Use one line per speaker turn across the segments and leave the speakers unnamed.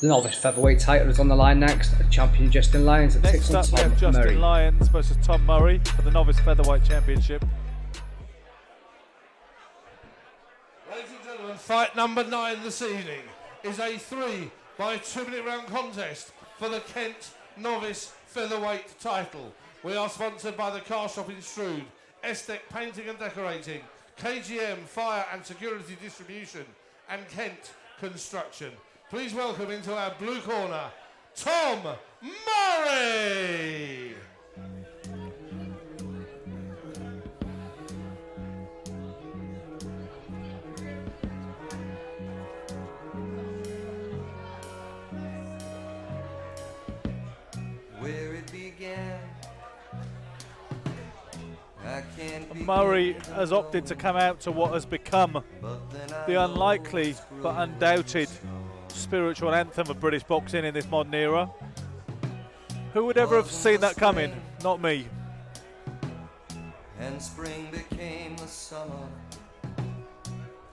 The Novice Featherweight title is on the line next. Champion Justin Lyons at
Next up, we have Justin Lyons versus Tom Murray for the Novice Featherweight Championship.
Ladies and gentlemen, fight number 9 this evening is a 3 by 2-minute round contest for the Kent Novice Featherweight title. We are sponsored by the car shop in Strood, Estec Painting and Decorating, KGM Fire and Security Distribution, and Kent Construction. Please welcome into our blue corner, Tom Murray!
Where it began, I can't be.
Murray has opted to come out to what has become the unlikely but undoubted spiritual anthem of British boxing in this modern era. Who would ever have seen that coming? Not me.
And spring became the summer.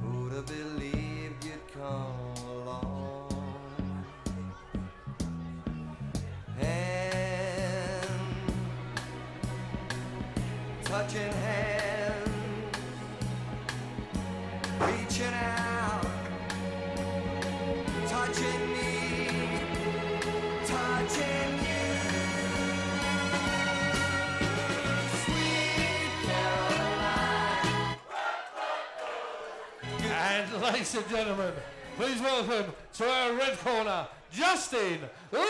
Who'd have believed you'd come along? And touching hands, reaching out, touching me, touching you. Sweet Caroline.
And ladies and gentlemen, please welcome to our red corner, Justin Lyons!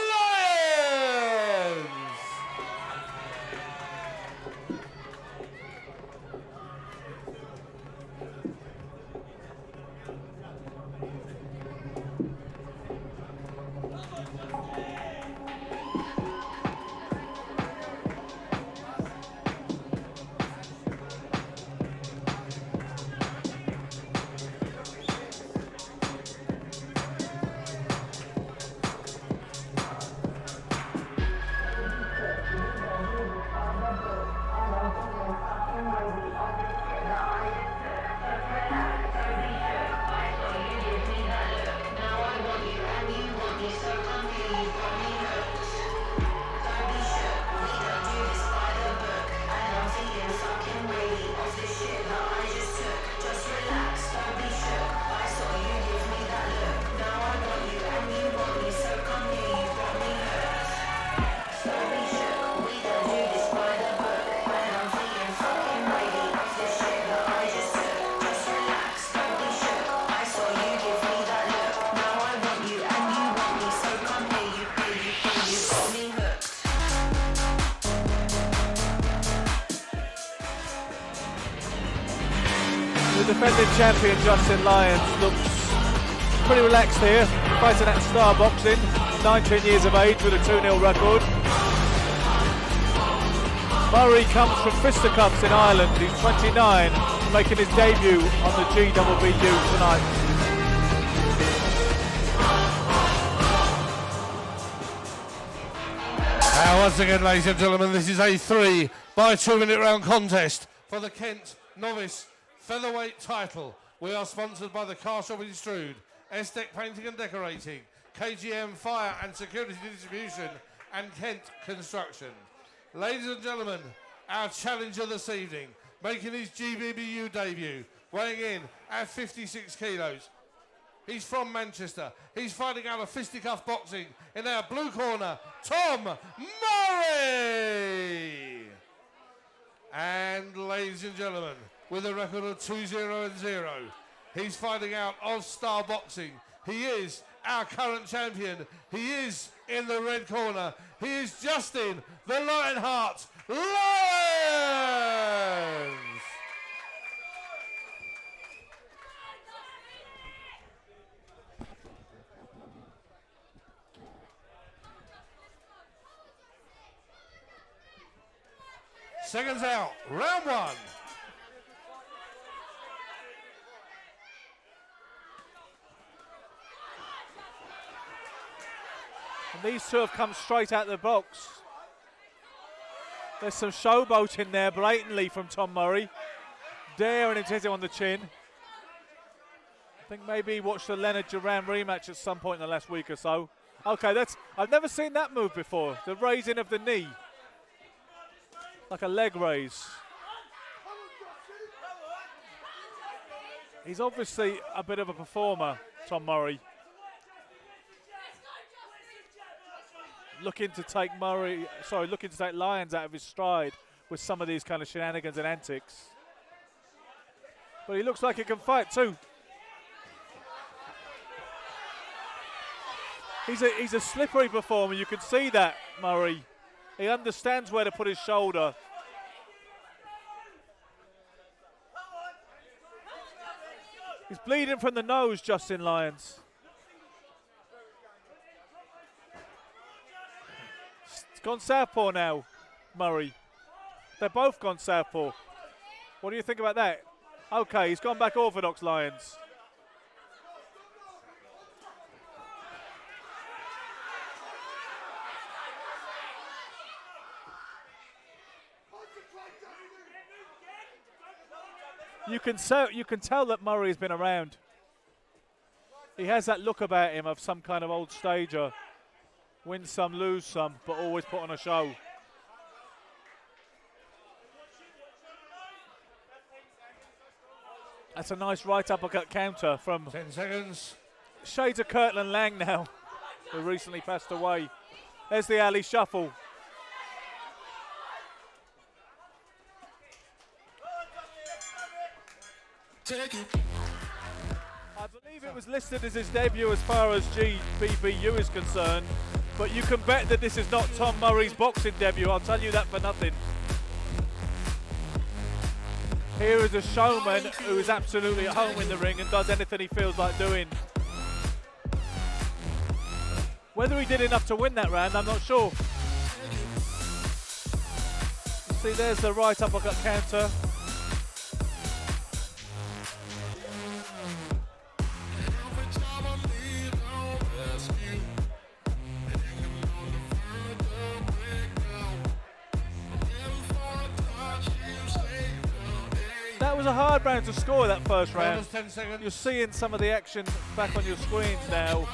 The defending champion Justin Lyons looks pretty relaxed here, fighting at Star Boxing, 19 years of age with a 2-0 record. Murray comes from fisticuffs in Ireland. He's 29, making his debut on the GBBU tonight.
Once again, ladies and gentlemen, this is a 3 by 2-minute round contest for the Kent Novice Featherweight title. We are sponsored by the car shop in Strood, Estec Painting and Decorating, KGM Fire and Security Distribution, and Kent Construction. Ladies and gentlemen, our challenger this evening, making his GBBU debut, weighing in at 56 kilos. He's from Manchester. He's fighting out of fisticuff boxing in our blue corner, Tom Murray! And ladies and gentlemen, with a record of 2-0-0, he's fighting out of Star Boxing. He is our current champion. He is in the red corner. He is Justin the Lionheart Lyons! Seconds out, round 1.
And these two have come straight out of the box. There's some showboating there blatantly from Tom Murray. Daring him to hit him on the chin. I think maybe he watched the Leonard Duran rematch at some point in the last week or so. Okay, I've never seen that move before. The raising of the knee. Like a leg raise. He's obviously a bit of a performer, Tom Murray. Looking to take Lyons out of his stride with some of these kind of shenanigans and antics. But he looks like he can fight too. He's a slippery performer, you can see that, Murray. He understands where to put his shoulder. He's bleeding from the nose, Justin Lyons. It's gone southpaw now, Murray. They're both gone southpaw. What do you think about that? Okay, he's gone back orthodox, Lyons. You can tell that Murray has been around. He has that look about him of some kind of old stager. Win some, lose some, but always put on a show. That's a nice right uppercut counter from
10 seconds.
shades of Kirtland Lang now, who recently passed away. There's the alley shuffle. I believe it was listed as his debut as far as GBBU is concerned, but you can bet that this is not Tom Murray's boxing debut, I'll tell you that for nothing. Here is a showman who is absolutely at home in the ring and does anything he feels like doing. Whether he did enough to win that round, I'm not sure. See, there's the right uppercut counter. That was a hard round to score, that first round.
10 seconds.
You're seeing some of the action back on your screens now.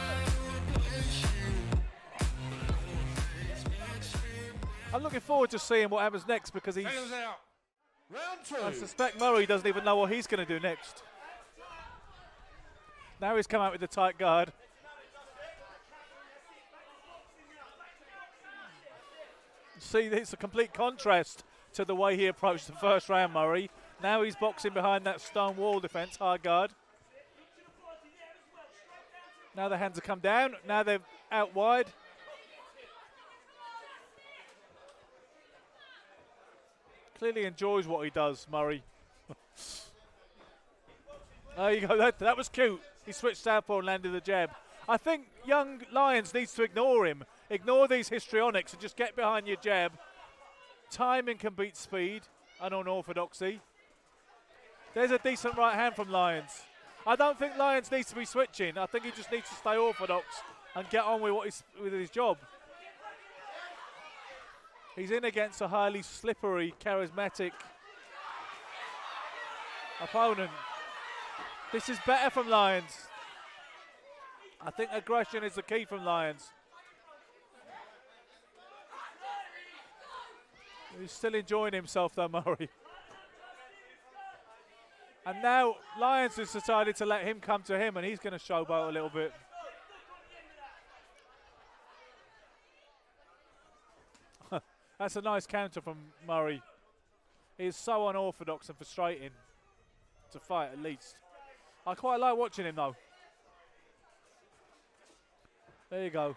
I'm looking forward to seeing what happens next because he's...
Seconds out. Round 2.
I suspect Murray doesn't even know what he's going to do next. Now he's come out with the tight guard. See, it's a complete contrast to the way he approached the first round, Murray. Now he's boxing behind that stone wall defence, hard guard. Now the hands have come down. Now they're out wide. Clearly enjoys what he does, Murray. There you go. That was cute. He switched southpaw and landed the jab. I think young Lyons needs to ignore him. Ignore these histrionics and just get behind your jab. Timing can beat speed and unorthodoxy. There's a decent right hand from Lyons. I don't think Lyons needs to be switching. I think he just needs to stay orthodox and get on with his job. He's in against a highly slippery, charismatic opponent. This is better from Lyons. I think aggression is the key from Lyons. He's still enjoying himself though, Murray. And now Lyons has decided to let him come to him and he's going to showboat a little bit. That's a nice counter from Murray. He is so unorthodox and frustrating to fight, at least. I quite like watching him though. There you go.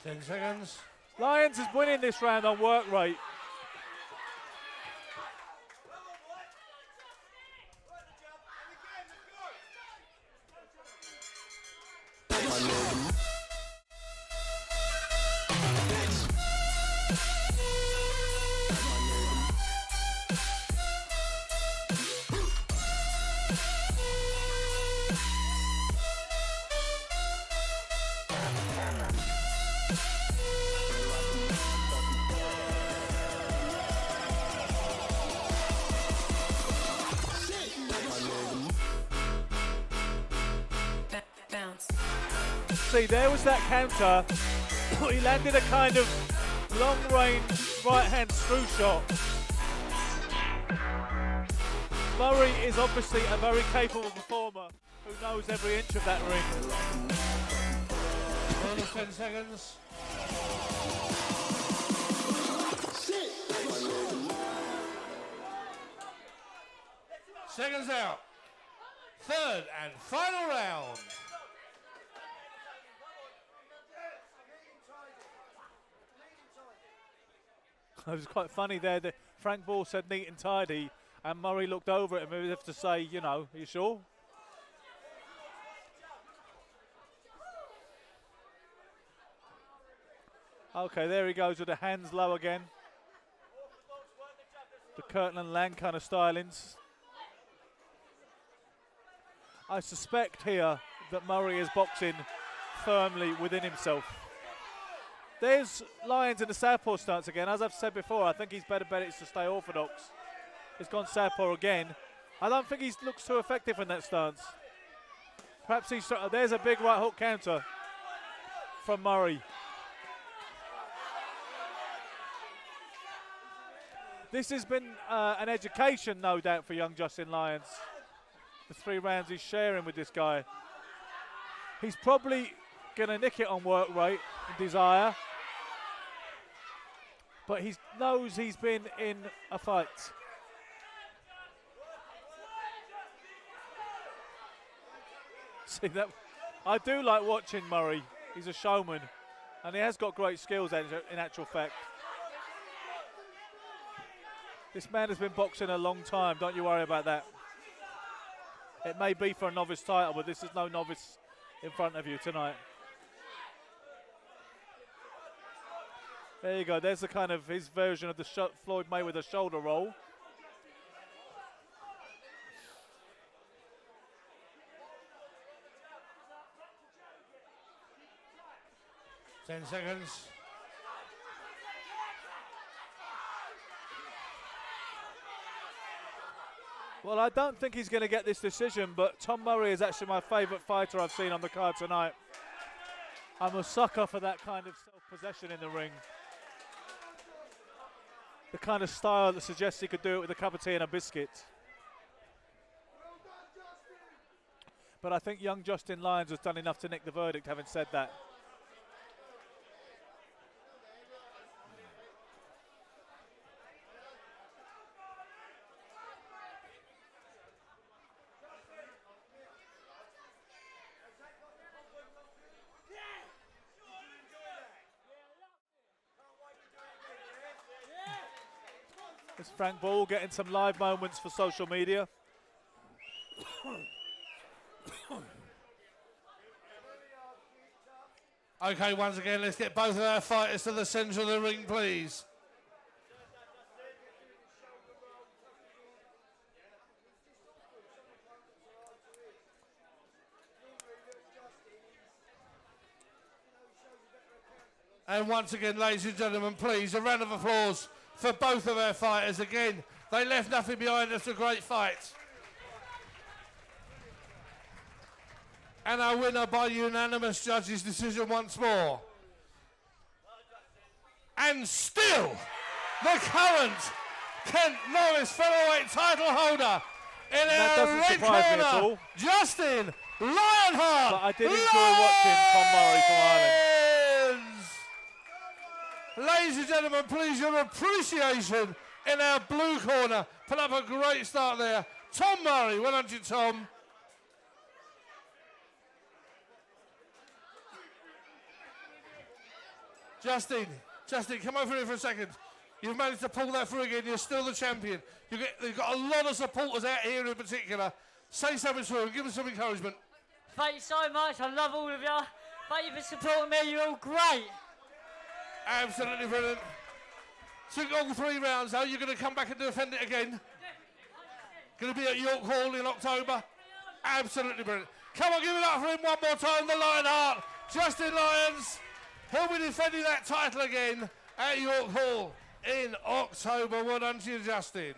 Ten seconds.
Lyons is winning this round on work rate. See, there was that counter. He landed a kind of long-range right-hand screw shot. Murray is obviously a very capable performer who knows every inch of that ring.
Bonus 10 seconds. Seconds out. Third and final round.
It was quite funny there that Frank Ball said neat and tidy, and Murray looked over at him as if to say, you know, are you sure? Okay, there he goes with the hands low again. The Kirtland Lang kind of stylings. I suspect here that Murray is boxing firmly within himself. There's Lyons in the southpaw stance again. As I've said before, I think he's better bet to stay orthodox. He's gone southpaw again. I don't think he looks too effective in that stance. Perhaps he's... There's a big right hook counter from Murray. This has been an education, no doubt, for young Justin Lyons. The 3 rounds he's sharing with this guy. He's probably going to nick it on work rate and desire. But he knows he's been in a fight. See that? I do like watching Murray. He's a showman. And he has got great skills in actual fact. This man has been boxing a long time. Don't you worry about that. It may be for a novice title, but this is no novice in front of you tonight. There you go. There's the kind of his version of the Floyd Mayweather shoulder roll.
Ten seconds.
Well, I don't think he's going to get this decision, but Tom Murray is actually my favourite fighter I've seen on the card tonight. I'm a sucker for that kind of self-possession in the ring. The kind of style that suggests he could do it with a cup of tea and a biscuit. But I think young Justin Lyons has done enough to nick the verdict, having said that. It's Frank Ball getting some live moments for social media.
Okay, once again, let's get both of our fighters to the centre of the ring, please. And once again, ladies and gentlemen, please, a round of applause for both of our fighters. Again, they left nothing behind us, a great fight. And our winner by unanimous judges' decision once more. And still, the current Kent Novice Featherweight title holder in our red corner, Justin Lehart.
But I did enjoy watching Tom Murray from Ireland.
Ladies and gentlemen, please, your appreciation in our blue corner. Put up a great start there. Tom Murray, well done to you, Tom. Justin, come over here for a second. You've managed to pull that through again. You're still the champion. You've got a lot of supporters out here in particular. Say something to them. Give them some encouragement.
Thank you so much. I love all of you. Thank you for supporting me. You're all great.
Absolutely brilliant. Took all 3 rounds, though. You're going to come back and defend it again. Going to be at York Hall in October. Absolutely brilliant. Come on, give it up for him one more time. The Lionheart, Justin Lyons. He'll be defending that title again at York Hall in October. Well done to you, Justin.